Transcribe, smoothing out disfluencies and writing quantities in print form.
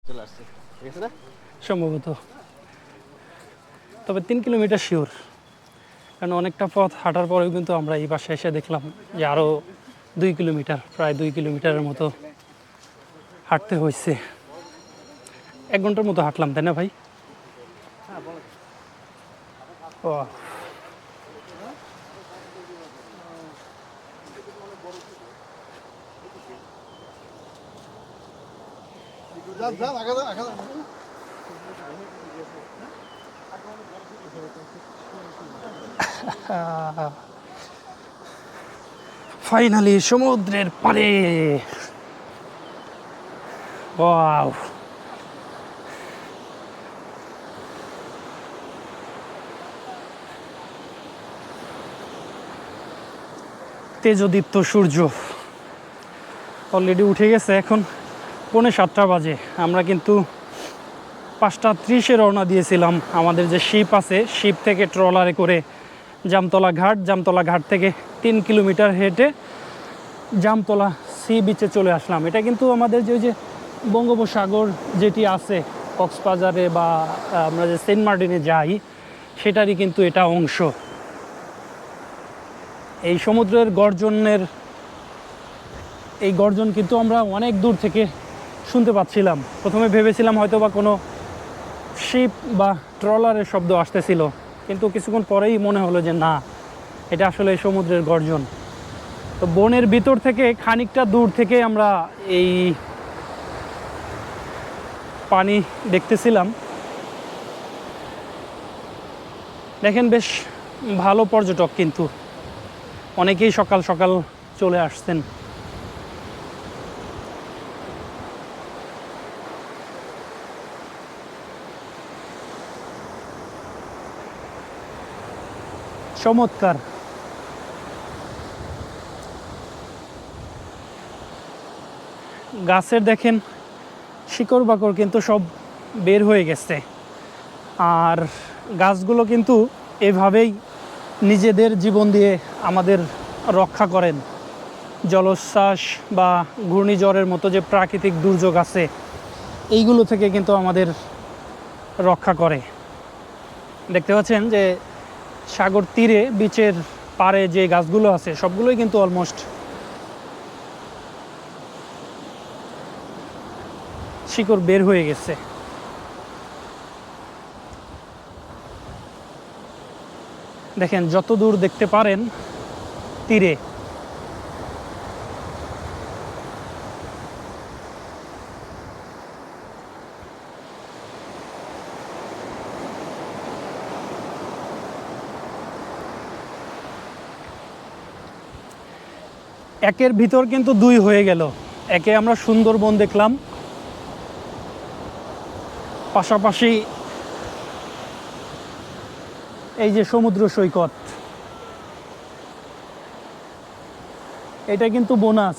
চলে আসছে, ঠিক আছে না? সম্ভবত। তবে 3 কিলোমিটার শিওর, কারণ অনেকটা পথ হাঁটার পরেও কিন্তু আমরা এই পাশে এসে দেখলাম যে আরও 2 কিলোমিটার, প্রায় 2 কিলোমিটারের মতো হাঁটতে হয়েছে। 1 ঘন্টার মতো হাঁটলাম, তাই না ভাই? ও ফাইনালি সমুদ্রের পাড়ে। ওয়াও, তেজদীপ্ত সূর্য অলরেডি উঠে গেছে। এখন 6:45 বাজে। আমরা কিন্তু 5:30-এ রওনা দিয়েছিলাম আমাদের যে শিপ আছে, শিপ থেকে ট্রলারে করে জামতলা ঘাট, জামতলা ঘাট থেকে 3 কিলোমিটার হেঁটে জামতলা সি বিচে চলে আসলাম। এটা কিন্তু আমাদের যে বঙ্গোপসাগর যেটি আছে কক্সবাজারে বা আমরা যে সেন্ট মার্টিনে যাই, সেটারই কিন্তু এটা অংশ। এই সমুদ্রের এই গর্জন কিন্তু আমরা অনেক দূর থেকে শুনতে পাচ্ছিলাম। প্রথমে ভেবেছিলাম হয়তো বা কোনো শিপ বা ট্রলারের শব্দ আসতেছিল, কিন্তু কিছুক্ষণ পরেই মনে হলো যে না, এটা আসলে সমুদ্রের গর্জন। তো বনের ভিতর থেকে খানিকটা দূর থেকে আমরা এই পানি দেখতেছিলাম। দেখেন, বেশ ভালো পর্যটক, কিন্তু অনেকেই সকাল সকাল চলে আসছেন। চমৎকার। গাছের দেখেন শিকড় বাকড় কিন্তু সব বের হয়ে গেছে, আর গাছগুলো কিন্তু এভাবেই নিজেদের জীবন দিয়ে আমাদের রক্ষা করেন। জলোচ্ছ্বাস বা ঘূর্ণিঝড়ের মতো যে প্রাকৃতিক দুর্যোগ আছে, এইগুলো থেকে কিন্তু আমাদের রক্ষা করে। দেখতে পাচ্ছেন যে সাগর তীরে বিচের পাড়ে যে গাছগুলো আছে সবগুলোই কিন্তু অলমোস্ট শিকড় বের হয়ে গেছে। দেখেন, যত দূর দেখতে পারেন তীরে একের ভিতর কিন্তু দুই হয়ে গেল। একে আমরা সুন্দরবন দেখলাম, পাশাপাশি এই যে সমুদ্র সৈকত, এটা কিন্তু বোনাস।